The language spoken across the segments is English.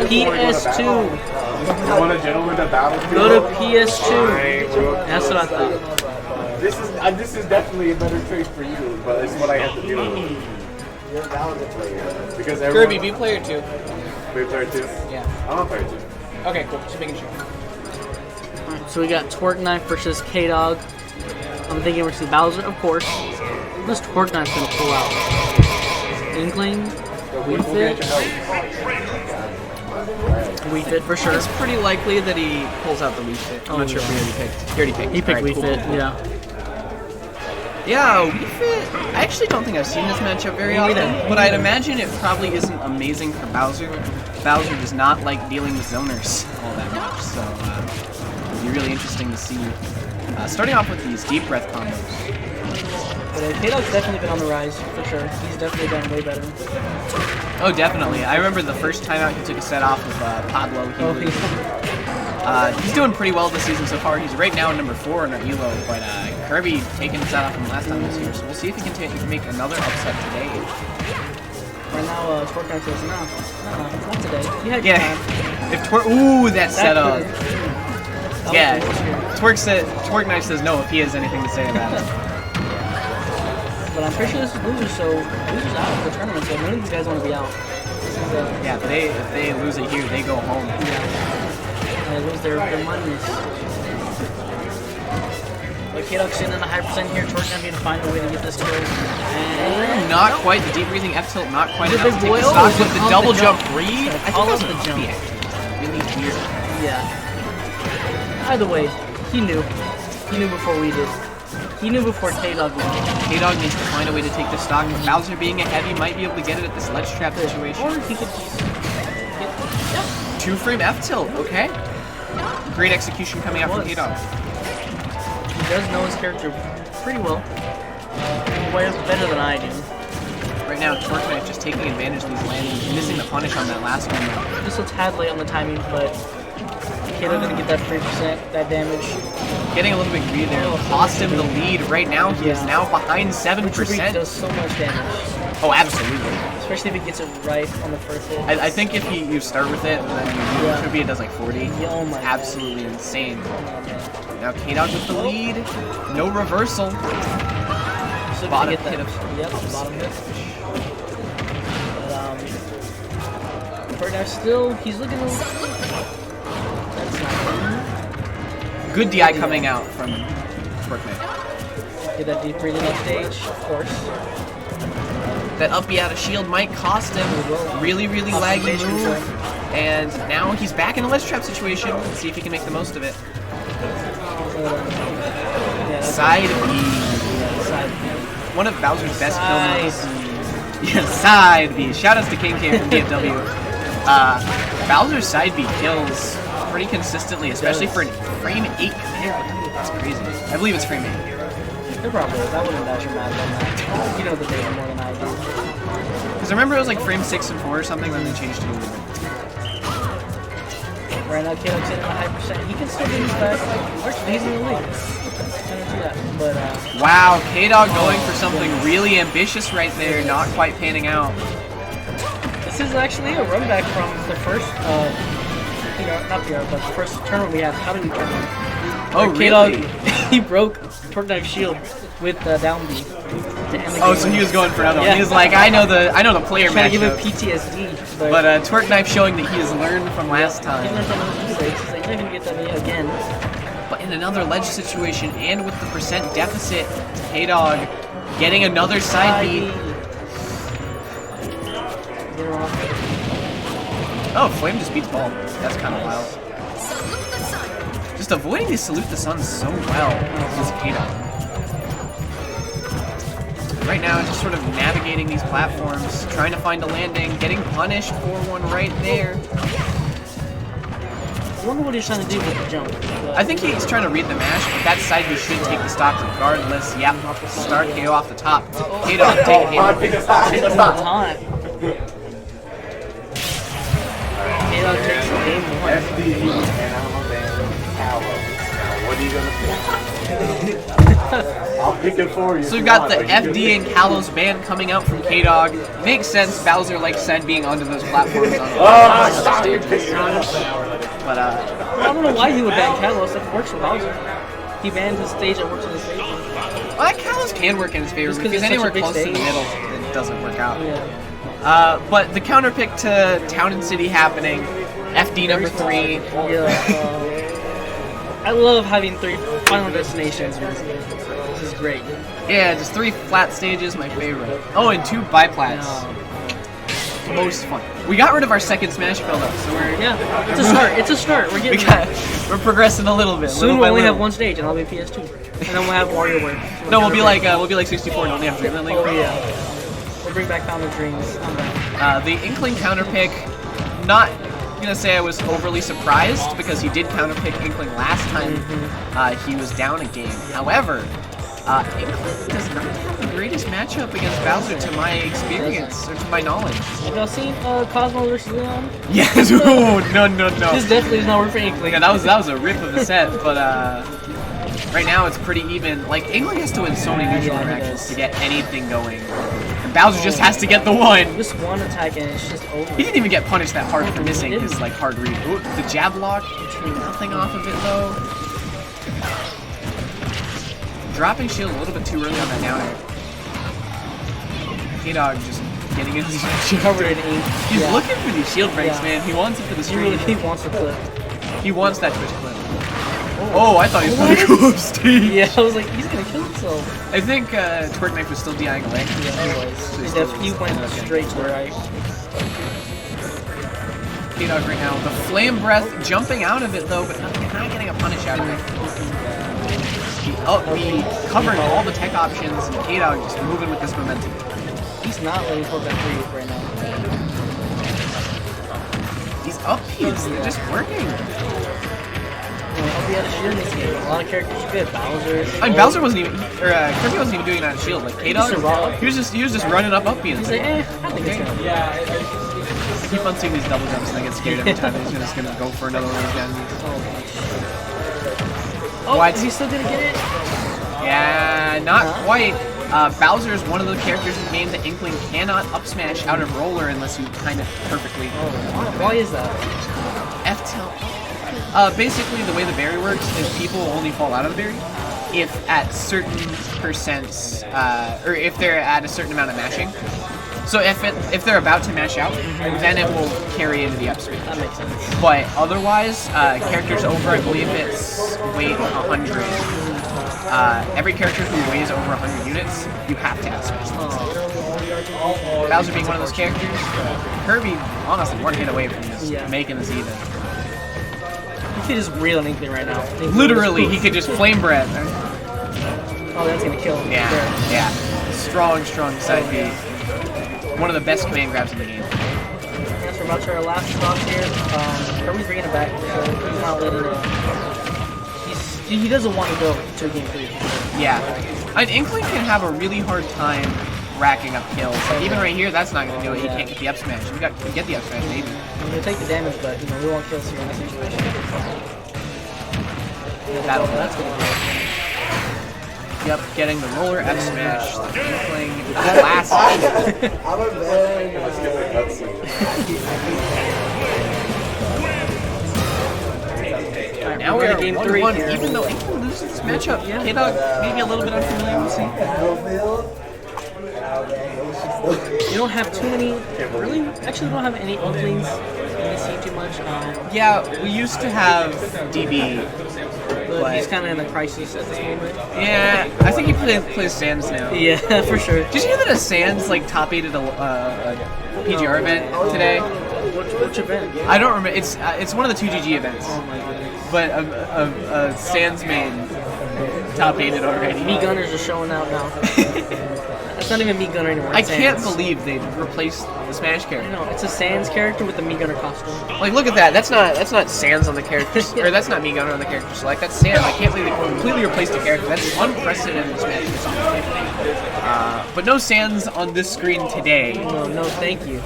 PS2. You want a gentleman to battle? Go to PS2. That's what I thought. This is definitely a better choice for you, but it's what I have to do. You're a valid player. Because Kirby, be player 2. Be player 2? Yeah. I'm a player 2. Okay, cool. Just making sure. Alright, so we got TwerkKnife versus Kdawg. I'm thinking versus Bowser, of course. What's TwerkKnife gonna pull out? Inkling? Wii Fit? Wii Fit for sure. It's pretty likely that he pulls out the Wii Fit. I'm not sure if he already picked. He already picked. He picked Wii Fit, yeah. Yeah, Wii Fit. I actually don't think I've seen this matchup very often, but I'd imagine it probably isn't amazing for Bowser. Bowser does not like dealing with zoners all that much, so it'll be really interesting to see. Starting off with these deep breath combos. But Kdawg's definitely been on the rise, for sure. He's definitely done way better. Oh, definitely. I remember the first time out he took a set off of Pablo. He's doing pretty well this season so far. He's right now number 4 in our ELO, but Kirby taking a set off from last time this year, so we'll see if he can make another upset today. Right now, TwerkKnife says, no, not today. You had your time. If ooh, that setup. Yeah, TwerkKnife says no if he has anything to say about it. But I'm pretty sure this is losers, so losers out of the tournament, so none of these guys want to be out. Yeah, if they lose it here, they go home. Yeah. They lose their money. But Kdawg sitting in a high percent here, TwerkKnife going to find a way to get this kill. And not quite the deep breathing F tilt, not quite enough to take the stock stock with the double jump read. I think that's the jump. Really weird. Yeah. Either way, he knew. He knew before we did. He knew before Kdawg did. Kdawg needs to find a way to take the stock. Bowser being ahead, he might be able to get it at this ledge trap situation. Or he could just get... Yeah. 2-frame F tilt, okay. Great execution coming out from Kdawg. He does know his character pretty well. Way better than I do. Right now, TwerkKnife just taking advantage of these landings, missing the punish on that last one. Just a tad late on the timing, but Kdawg gonna get that 3%, that damage. Getting a little bit greedy there. Cost him the lead. Right now, he is now behind 7%. Retreat does so much damage. Oh, absolutely. Especially if he gets it right on the first hit. I think if you start with it, then it does like 40. Oh my it's absolutely insane. Oh now Kdawg with the lead. No reversal. So bottom get that. hit of Yep, bottom hit. But TwerkKnife still, he's looking a little... That's not good. Good DI coming out from TwerkKnife. Get that deep breathing off stage, of course. That up B out of shield might cost him. Really, really laggy move. And now he's back in a ledge trap situation. Let's see if he can make the most of it. Side B. One of Bowser's best kill moves. Yeah, side B. Shoutouts to King K from DFW. Bowser's side B kills pretty consistently, especially for a frame 8 command. That's crazy. I believe it's frame 8. They're probably. That wouldn't dash your math on that. You know the data more than I do. Because I remember it was like frame 6 and 4 or something, then they changed to a little bit. Right now, Kdawg's in a high percent. He can still get his back. Virtually, he's in the lead. But, wow, Kdawg going for something really ambitious right there, not quite panning out. This is actually a run back from the first, not PR, but the first tournament we had. How did we turn it? Oh, really? He broke TwerkKnife's shield with down B. Oh, so he was going for another one. He was like, I know the player matchup. Trying to give him PTSD. But TwerkKnife showing that he has learned from last time. He learned from his mistakes. He's like, you're not gonna get that again. But in another ledge situation and with the percent deficit, Kdawg getting another side B. Oh, Flame just beats ball. That's kind of wild. Just avoiding the salute the sun so well is Kdawg. Right now, just sort of navigating these platforms, trying to find a landing, getting punished for one right there. I wonder what he's trying to do with the jump. I think he's trying to read the mash, but that side B should take the stock regardless. Yep, start KO off the top. Kdawg taking KO. Take the stock. Kdawg takes game 1. FD and I'm a man. Now, what are you gonna do? I'll pick it for you. So we've got the FD and Kalos band coming out from Kdawg. Makes sense. Bowser, like said, being onto those platforms. Stop it. But I don't know why he would ban Kalos. That works for Bowser. He banned his stage that works in his favor. well, Kalos can work in his favor. Just If 'cause he's it's such a anywhere big close to the stage. middle, it doesn't work out. Yeah. But the counter pick to Town and City happening. FD number 3. Yeah. I love having 3 final destinations. This is great. Yeah, just 3 flat stages, my favorite. Oh, and 2 biplats. Most fun. We got rid of our second Smash build up, so we're Yeah, it's a start. It's a start. We're getting there. we're progressing a little bit. Soon little we'll by only little. have 1 stage, and I'll be PS2, and then we'll have WarioWare. No, we'll be like 64 and only have 3 link. Oh yeah. We'll bring back Fountain Dreams. I'm back. The Inkling counter pick, not gonna say I was overly surprised because he did counter pick Inkling last time he was down a game. However, Inkling does not have the greatest matchup against Bowser to my experience or to my knowledge. Have y'all seen Cosmo vs. Leon? Yes. Oh, no. This definitely is not worth for Inkling. Yeah, that was a rip of a set, but right now it's pretty even. Like Inkling has to win so many neutral Yeah, he interactions does. to get anything going, and Bowser just has to get the one. Just one attack and it's just over. He didn't even get punished that hard for missing his like hard read. Ooh, the jab lock, nothing off of it though. Dropping shield a little bit too early on that down air. Kdawg just getting into his shield. Covered in ink. He's Yeah. looking for these shield breaks, Yeah. man. He wants it for the He stream. really wants to clip. He wants that Twitch clip. Oh, I thought he was going to go off stage. Yeah, I was like, he's gonna kill himself. I think TwerkKnife was still DIing away. Yeah, anyways. He went straight to the right. Kdawg right now. The Flame Breath jumping out of it though, but not getting a punish out of it. He covered all the tech options, and Kdawg just moving with this momentum. He's not letting Poke that free right now. These up Bs, they're just working. I'll be out of shield in this game. A lot of characters are good. Bowser. I mean, Bowser wasn't even, Kirby wasn't even doing that on shield. Like Kdawg, he was just running up Bs. He's like, I think it's gonna be. I keep on seeing these double jumps, and I get scared every time he's just gonna go for another one of those guys. Oh, What? is he still gonna get it? Yeah, not quite. Bowser is one of the characters in the game that Inkling cannot up smash out of roller unless you time it perfectly. Why is that? F tilt. Basically, the way the berry works is people only fall out of the berry if at certain percents, or if they're at a certain amount of mashing. So if they're about to mash out, then it will carry into the up smash. That makes sense. But otherwise, characters over, I believe it's weight 100. Every character who weighs over 100 units, you have to up smash them. Bowser being one of those characters, Kirby honestly one hit away from just making this even. He could just reel on Inkling right now. Literally, he could just flame breath. Oh, that's gonna kill him. Yeah. Strong side B. One of the best command grabs in the game. That's about to our last stop here. Kirby's bringing it back. So he's not letting it. He doesn't want to go to game 3. Yeah. An Inkling can have a really hard time racking up kills. Like even right here, that's not going to do it. He can't get the up smash. We can get the up smash, maybe. He'll take the damage, but we won't kill here in this situation. That's gonna be Yep, getting the roller F smash. The Inkling last. I'm a man. Now we're at game 3 1-1. here. Even though Inkling loses this matchup, Kdawg maybe a little bit unfamiliar. We'll see. You don't have too many. Really? Actually, we don't have any Inklings in this team too much. Yeah, we used to have DB. But he's kind of in a crisis at this moment. Yeah, I think he plays Sans now. Yeah, for sure. Did you hear that a Sans like top 8 at a PGR event today? Which event? I don't remember. It's one of the 2GG events. Oh my goodness. But a Sans main top 8 it already. Me Gunners are showing out now. It's not even Me Gunner anymore. I It's can't Sans. believe they replaced the Smash character. No, it's a Sans character with the Me Gunner costume. Like, look at that. That's not Sans on the character, or that's not Me Gunner on the character select. That's Sans. I can't believe they completely replaced the character. That's unprecedented in Smash. But no Sans on this screen today. No, thank you.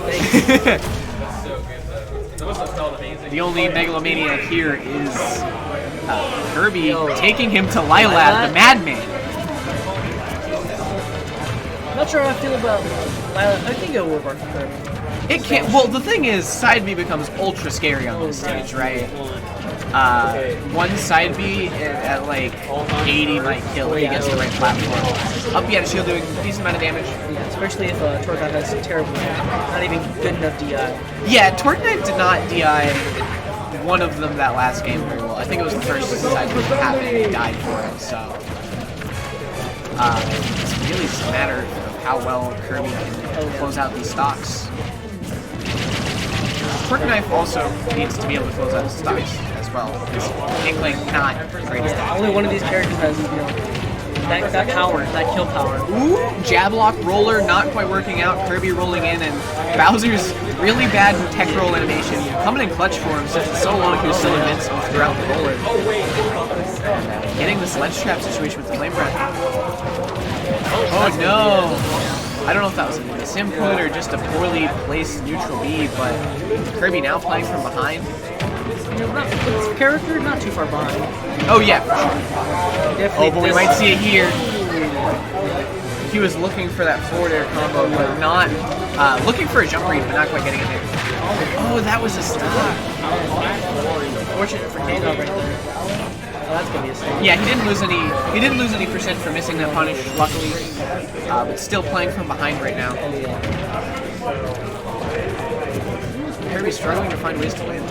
The only megalomaniac here is Kirby taking him to Lilat, the madman. Not sure how I feel about Lilat. I think it will work for Kirby. It can't. Well, the thing is, side B becomes ultra scary on this stage, right? One side B at like 80 might kill if he gets the right platform. Up B had a shield doing a decent amount of damage. Yeah, especially if TwerkKnife has terrible, not even good enough DI. Yeah, TwerkKnife did not DI one of them that last game very well. I think it was the first side B that happened and he died for it, so. It's really just a matter of how well Kirby can close out these stocks. TwerkKnife also needs to be able to close out his stocks as well. Inkling not the greatest. Only one of these characters has, that power, that kill power. Ooh, jab lock roller not quite working out. Kirby rolling in, and Bowser's really bad tech roll animation coming in clutch for him since it's so long he was still invincible throughout the roller. Getting the sledge trap situation with the flame breath. Oh no! I don't know if that was a misinput or just a poorly placed neutral B, but Kirby now playing from behind. His character not too far behind. Oh yeah, for sure. Oh, but we might see it here. He was looking for that forward air combo, but not looking for a jump read, but not quite getting it there. Oh, that was a stop. Fortunate for Kdawg right there. Oh, that's gonna be a stop. Yeah, he didn't lose any percent for missing that punish, luckily. But still playing from behind right now. Kirby's struggling to find ways to land.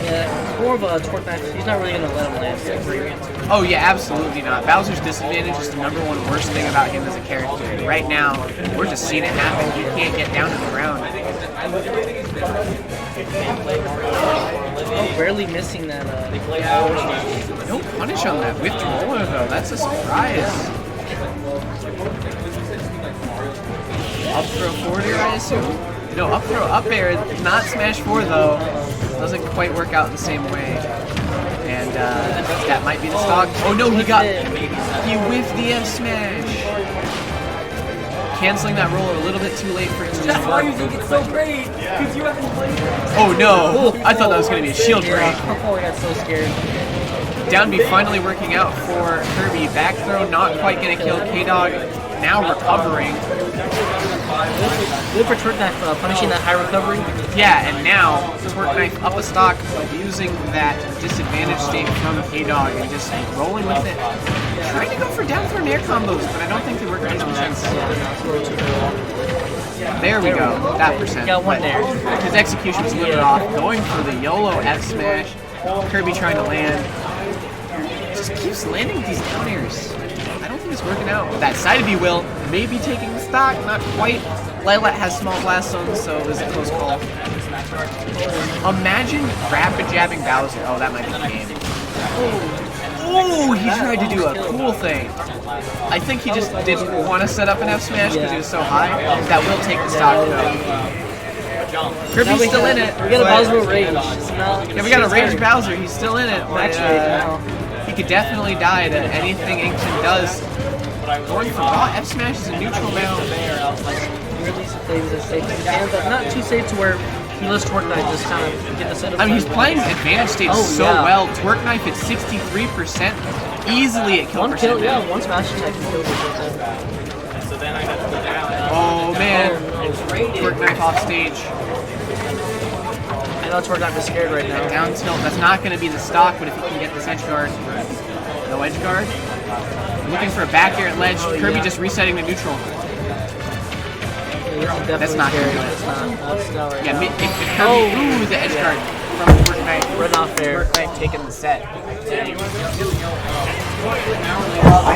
Yeah, more of a TwerkKnife. He's not really gonna let him land. Oh yeah, absolutely not. Bowser's disadvantage is the #1 worst thing about him as a character. And right now, we're just seeing it happen. He can't get down to the ground. Oh, barely missing that. No punish on that whipped roller though. That's a surprise. Up throw forward air, I assume? No, up throw up air, not smash 4 though. Doesn't quite work out the same way. And that might be the stock. Oh no, he whiffed the F smash. Canceling that roller a little bit too late for it to just That's why you think it's so great, because you haven't played it. Oh no, I thought that was going to be a shield break. Oh, I got so scared. Down B finally working out for Kirby. Back throw not quite going to kill Kdawg. Now recovering. Good for TwerkKnife punishing that high recovery. Yeah, and now TwerkKnife up a stock, using that disadvantage state from Kdawg and just rolling with it. Trying to go for down throw air combos, but I don't think they work 100%. There we go, that percent. Got one there. His execution was a little bit off. Going for the YOLO F smash. Kirby trying to land. Just keeps landing with these down airs. I don't think it's working out. That side B will, maybe taking the stock, not quite. Lilat has small blast zones, so it was a close call. Imagine rapid jabbing Bowser. Oh, that might be the game. Oh, he tried to do a cool thing. I think he just didn't want to set up an F smash because he was so high. That will take the stock though. Kirby's still in it. We got a Bowser rage. Yeah, we got a rage Bowser. He's still in it. But, he could definitely die to anything Inkling does. Going for raw F smash is a neutral now. Not too safe to where he lets TwerkKnife just kind of get the setup. I mean, he's playing advantage stage so well. TwerkKnife at 63%, easily at kill percent. Yeah, one smash attack can kill you. Oh man, TwerkKnife off stage. I know TwerkKnife is scared right now. Down tilt, that's not going to be the stock, but if he can get this edge guard. No edge guard. Looking for a back air at ledge. Kirby just resetting the neutral. That's not going to do it. Yeah, if Kirby, ooh, the edge guard from TwerkKnife. Run off there. TwerkKnife taking the set. I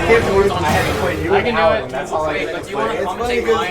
can't do it. I had to play you. I can do it. That's all I can play.